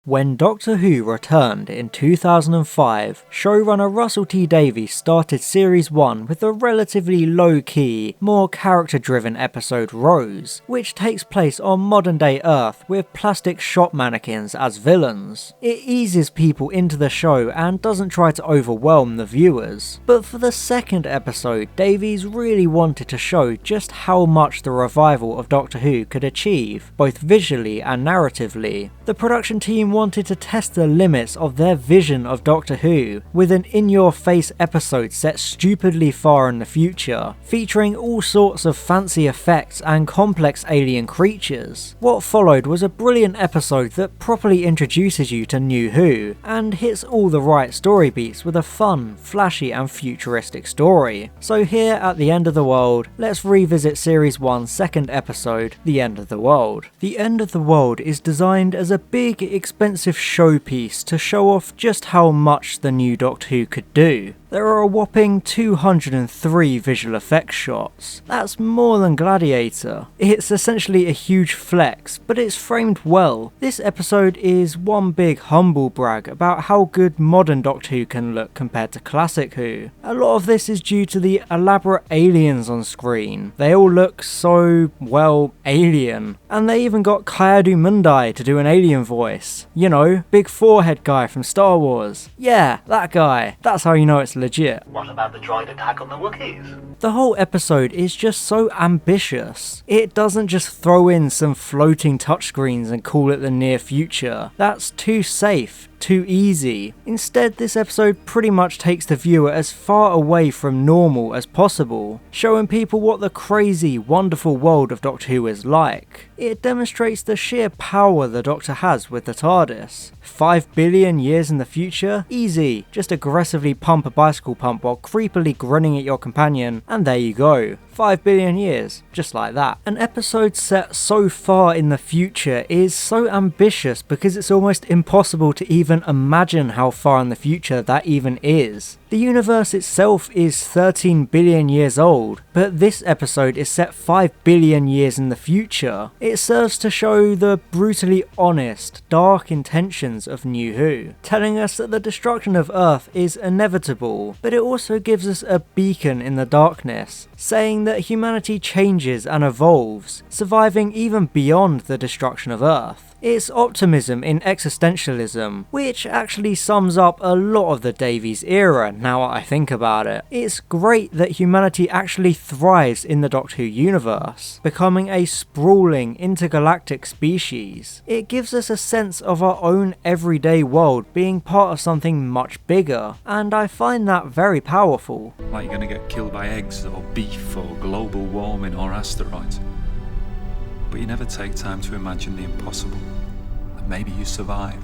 When Doctor Who returned in 2005, showrunner Russell T Davies started Series 1 with the relatively low-key, more character-driven episode Rose, which takes place on modern-day Earth with plastic shop mannequins as villains. It eases people into the show and doesn't try to overwhelm the viewers. But for the second episode, Davies really wanted to show just how much the revival of Doctor Who could achieve, both visually and narratively. The production team wanted to test the limits of their vision of Doctor Who with an in-your-face episode set stupidly far in the future, featuring all sorts of fancy effects and complex alien creatures. What followed was a brilliant episode that properly introduces you to New Who, and hits all the right story beats with a fun, flashy and futuristic story. So here at The End of the World, let's revisit Series 1's second episode, The End of the World. The End of the World is designed as a big, expensive showpiece to show off just how much the new Doctor Who could do. There are a whopping 203 visual effects shots. That's more than Gladiator. It's essentially a huge flex, but it's framed well. This episode is one big humble brag about how good modern Doctor Who can look compared to classic Who. A lot of this is due to the elaborate aliens on screen. They all look so, well, alien. And they even got Kaedu Mundai to do an alien voice. You know, big forehead guy from Star Wars. Yeah, that guy. That's how you know it's legit. What about the droid attack on the Wookiees? The whole episode is just so ambitious. It doesn't just throw in some floating touchscreens and call it the near future. That's too safe, too easy. Instead, this episode pretty much takes the viewer as far away from normal as possible, showing people what the crazy, wonderful world of Doctor Who is like. It demonstrates the sheer power the Doctor has with the TARDIS. 5 billion years in the future? Easy. Just aggressively pump a bicycle pump while creepily grinning at your companion, and there you go. 5 billion years, just like that. An episode set so far in the future is so ambitious because it's almost impossible to even imagine how far in the future that even is. The universe itself is 13 billion years old, but this episode is set 5 billion years in the future. It serves to show the brutally honest, dark intentions of New Who, telling us that the destruction of Earth is inevitable, but it also gives us a beacon in the darkness, saying that humanity changes and evolves, surviving even beyond the destruction of Earth. It's optimism in existentialism, which actually sums up a lot of the Davies era now I think about it. It's great that humanity actually thrives in the Doctor Who universe, becoming a sprawling intergalactic species. It gives us a sense of our own everyday world being part of something much bigger, and I find that very powerful. Like you're gonna get killed by eggs or beef or global warming or asteroids. But you never take time to imagine the impossible, and maybe you survive.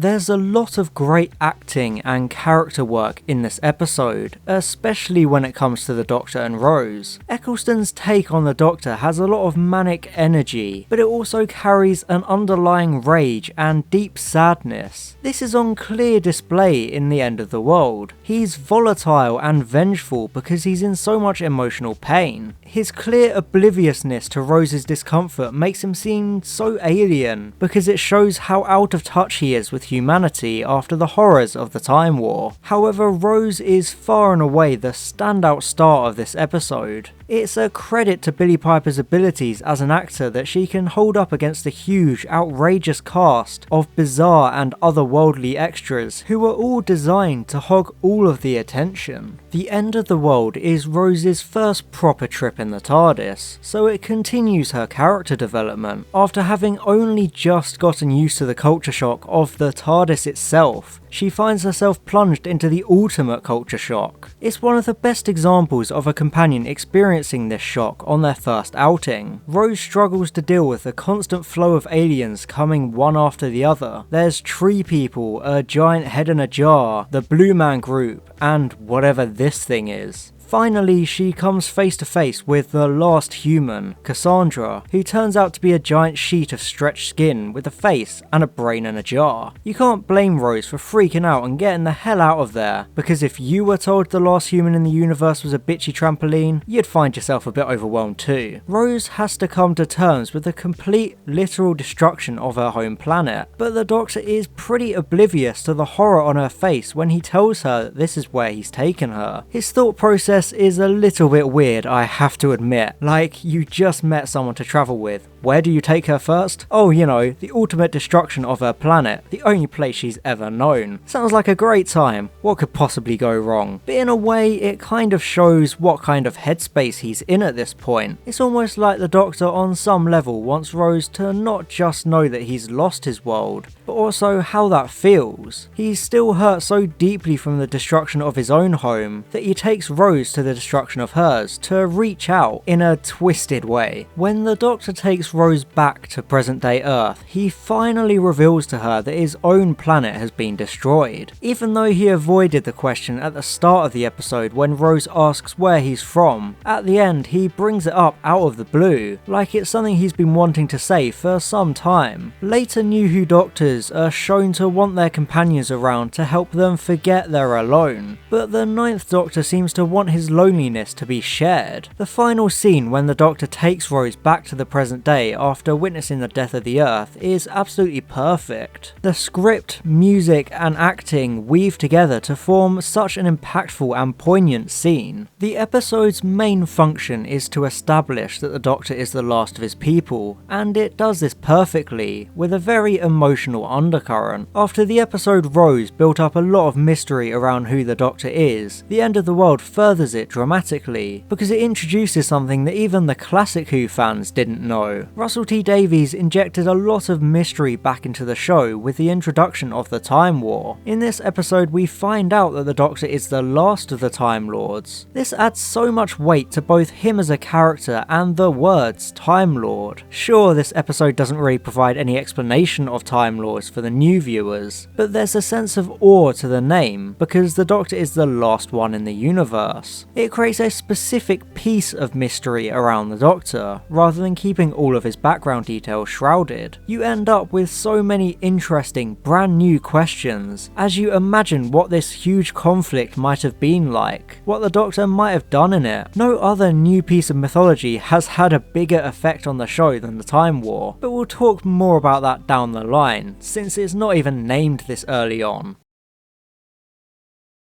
There's a lot of great acting and character work in this episode, especially when it comes to the Doctor and Rose. Eccleston's take on the Doctor has a lot of manic energy, but it also carries an underlying rage and deep sadness. This is on clear display in The End of the World. He's volatile and vengeful because he's in so much emotional pain. His clear obliviousness to Rose's discomfort makes him seem so alien, because it shows how out of touch he is with humanity after the horrors of the Time War. However, Rose is far and away the standout star of this episode. It's a credit to Billie Piper's abilities as an actor that she can hold up against the huge, outrageous cast of bizarre and otherworldly extras who are all designed to hog all of the attention. The End of the World is Rose's first proper trip in the TARDIS, so it continues her character development. After having only just gotten used to the culture shock of the TARDIS itself, she finds herself plunged into the ultimate culture shock. It's one of the best examples of a companion experiencing this shock on their first outing. Rose struggles to deal with the constant flow of aliens coming one after the other. There's tree people, a giant head in a jar, the Blue Man group, and whatever this thing is. Finally, she comes face to face with the last human, Cassandra, who turns out to be a giant sheet of stretched skin with a face and a brain in a jar. You can't blame Rose for freaking out and getting the hell out of there, because if you were told the last human in the universe was a bitchy trampoline, you'd find yourself a bit overwhelmed too. Rose has to come to terms with the complete literal destruction of her home planet, but the Doctor is pretty oblivious to the horror on her face when he tells her that this is where he's taken her. His thought process is a little bit weird, I have to admit. Like, you just met someone to travel with. Where do you take her first? Oh, you know, the ultimate destruction of her planet, the only place she's ever known. Sounds like a great time. What could possibly go wrong? But in a way, it kind of shows what kind of headspace he's in at this point. It's almost like the Doctor on some level wants Rose to not just know that he's lost his world, but also how that feels. He's still hurt so deeply from the destruction of his own home that he takes Rose to the destruction of hers to reach out in a twisted way. When the Doctor takes Rose back to present day Earth, he finally reveals to her that his own planet has been destroyed. Even though he avoided the question at the start of the episode when Rose asks where he's from, at the end he brings it up out of the blue, like it's something he's been wanting to say for some time. Later New Who Doctors are shown to want their companions around to help them forget they're alone, but the Ninth Doctor seems to want his loneliness to be shared. The final scene when the Doctor takes Rose back to the present day after witnessing the death of the Earth is absolutely perfect. The script, music and acting weave together to form such an impactful and poignant scene. The episode's main function is to establish that the Doctor is the last of his people, and it does this perfectly, with a very emotional undercurrent. After the episode Rose built up a lot of mystery around who the Doctor is, the end of the world furthers it dramatically, because it introduces something that even the classic Who fans didn't know. Russell T Davies injected a lot of mystery back into the show with the introduction of the Time War. In this episode we find out that the Doctor is the last of the Time Lords. This adds so much weight to both him as a character and the words Time Lord. Sure, this episode doesn't really provide any explanation of Time Lords for the new viewers, but there's a sense of awe to the name because the Doctor is the last one in the universe. It creates a specific piece of mystery around the Doctor, rather than keeping all of his background details shrouded. You end up with so many interesting, brand new questions as you imagine what this huge conflict might have been like, what the Doctor might have done in it. No other new piece of mythology has had a bigger effect on the show than the Time War, but we'll talk more about that down the line, since it's not even named this early on.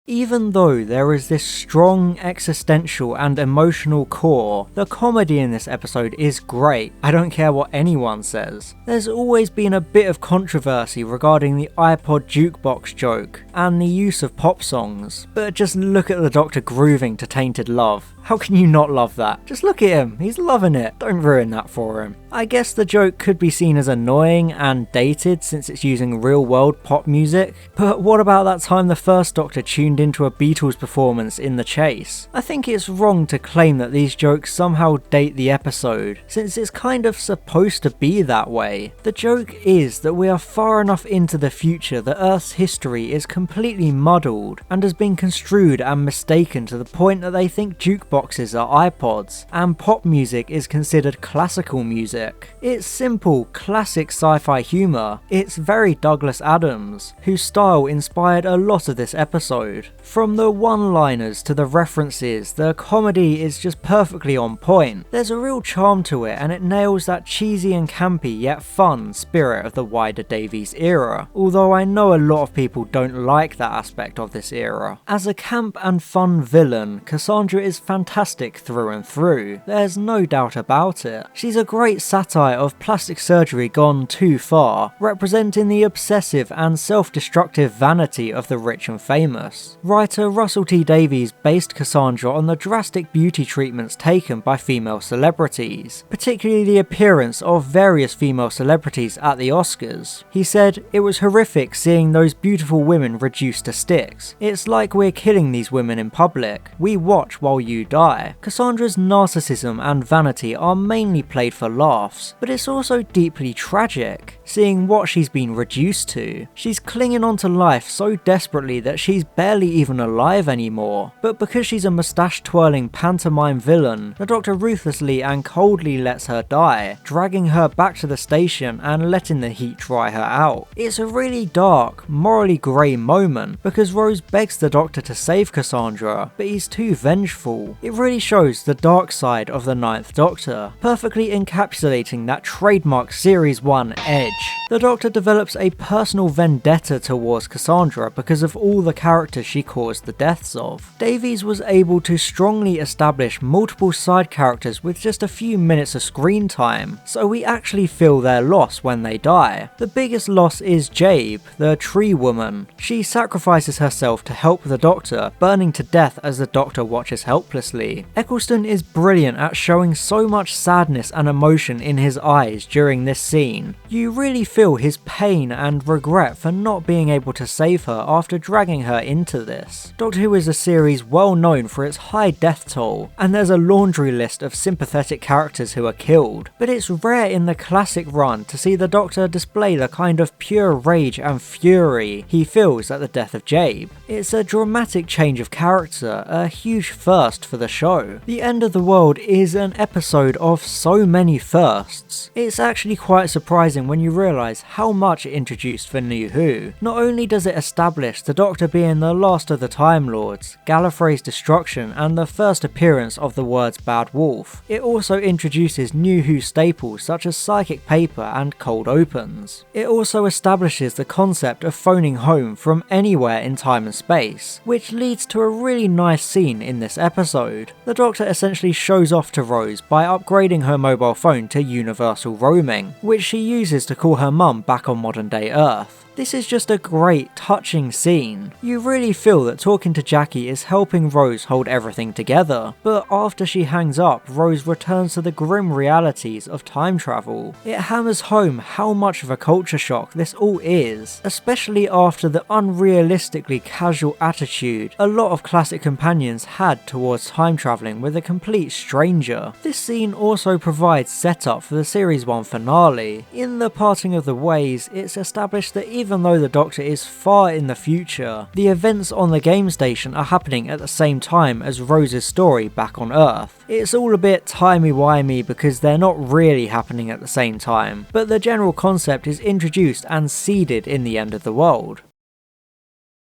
Even though there is this strong existential and emotional core, the comedy in this episode is great. I don't care what anyone says. There's always been a bit of controversy regarding the iPod jukebox joke and the use of pop songs, but just look at the Doctor grooving to Tainted Love. How can you not love that? Just look at him, he's loving it. Don't ruin that for him. I guess the joke could be seen as annoying and dated since it's using real world pop music, but what about that time the first Doctor tuned into a Beatles performance in The Chase? I think it's wrong to claim that these jokes somehow date the episode, since it's kind of supposed to be that way. The joke is that we are far enough into the future that Earth's history is completely muddled and has been construed and mistaken to the point that they think jukeboxes are iPods, and pop music is considered classical music. It's simple, classic sci-fi humour. It's very Douglas Adams, whose style inspired a lot of this episode. From the one-liners to the references, the comedy is just perfectly on point. There's a real charm to it, and it nails that cheesy and campy yet fun spirit of the wider Davies era, although I know a lot of people don't like that aspect of this era. As a camp and fun villain, Cassandra is fantastic through and through, there's no doubt about it. She's a great satire of plastic surgery gone too far, representing the obsessive and self-destructive vanity of the rich and famous. Writer Russell T Davies based Cassandra on the drastic beauty treatments taken by female celebrities, particularly the appearance of various female celebrities at the Oscars. He said, "It was horrific seeing those beautiful women reduced to sticks. It's like we're killing these women in public. We watch while you die." Cassandra's narcissism and vanity are mainly played for laughs, but it's also deeply tragic. seeing what she's been reduced to. She's clinging on to life so desperately that she's barely even alive anymore, but because she's a moustache-twirling pantomime villain, the Doctor ruthlessly and coldly lets her die, dragging her back to the station and letting the heat dry her out. It's a really dark, morally grey moment, because Rose begs the Doctor to save Cassandra, but he's too vengeful. It really shows the dark side of the Ninth Doctor, perfectly encapsulating that trademark Series 1 edge. The Doctor develops a personal vendetta towards Cassandra because of all the characters she caused the deaths of. Davies was able to strongly establish multiple side characters with just a few minutes of screen time, so we actually feel their loss when they die. The biggest loss is Jabe, the tree woman. She sacrifices herself to help the Doctor, burning to death as the Doctor watches helplessly. Eccleston is brilliant at showing so much sadness and emotion in his eyes during this scene. You really feel his pain and regret for not being able to save her after dragging her into this. Doctor Who is a series well known for its high death toll, and there's a laundry list of sympathetic characters who are killed, but it's rare in the classic run to see the Doctor display the kind of pure rage and fury he feels at the death of Jabe. It's a dramatic change of character, a huge first for the show. The End of the World is an episode of so many firsts. It's actually quite surprising when you realise how much it introduced for New Who. Not only does it establish the Doctor being the last of the Time Lords, Gallifrey's destruction and the first appearance of the words Bad Wolf, it also introduces New Who staples such as psychic paper and cold opens. It also establishes the concept of phoning home from anywhere in time and space, which leads to a really nice scene in this episode. The Doctor essentially shows off to Rose by upgrading her mobile phone to universal roaming, which she uses to call her mum back on modern day Earth. This is just a great, touching scene. You really feel that talking to Jackie is helping Rose hold everything together, but after she hangs up, Rose returns to the grim realities of time travel. It hammers home how much of a culture shock this all is, especially after the unrealistically casual attitude a lot of classic companions had towards time travelling with a complete stranger. This scene also provides setup for the Series 1 finale. In the parting of the ways, it's established that even though the Doctor is far in the future, the events on the game station are happening at the same time as Rose's story back on Earth. It's all a bit timey-wimey because they're not really happening at the same time, but the general concept is introduced and seeded in the End of the World.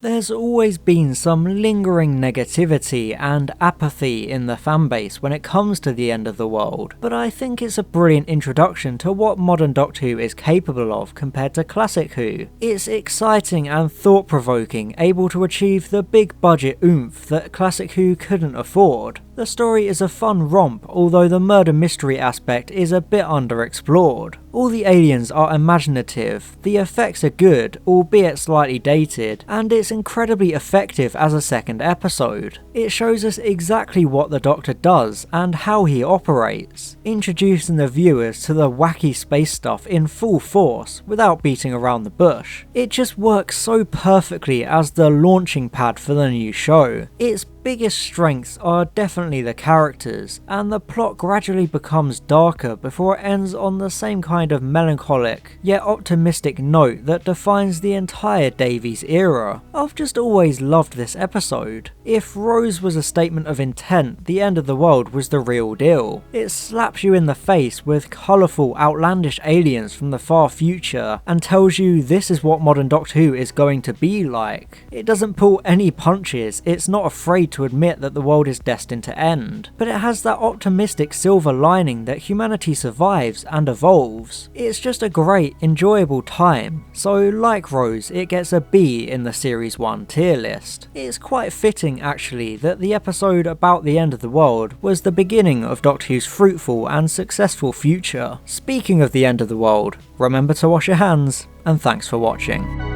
There's always been some lingering negativity and apathy in the fanbase when it comes to the End of the World, but I think it's a brilliant introduction to what modern Doctor Who is capable of compared to classic Who. It's exciting and thought-provoking, able to achieve the big budget oomph that classic Who couldn't afford. The story is a fun romp, although the murder mystery aspect is a bit underexplored. All the aliens are imaginative, the effects are good, albeit slightly dated, and it's incredibly effective as a second episode. It shows us exactly what the Doctor does and how he operates, introducing the viewers to the wacky space stuff in full force without beating around the bush. It just works so perfectly as the launching pad for the new show. Its biggest strengths are definitely the characters, and the plot gradually becomes darker before it ends on the same kind of melancholic yet optimistic note that defines the entire Davies era. I've just always loved this episode. If Rose was a statement of intent, the End of the World was the real deal. It slaps you in the face with colourful, outlandish aliens from the far future and tells you this is what modern Doctor Who is going to be like. It doesn't pull any punches, it's not afraid to admit that the world is destined to end, but it has that optimistic silver lining that humanity survives and evolves. It's just a great, enjoyable time, so like Rose, it gets a B in the Series 1 tier list. It's quite fitting actually that the episode about the End of the World was the beginning of Doctor Who's fruitful and successful future. Speaking of the End of the World, remember to wash your hands, and thanks for watching.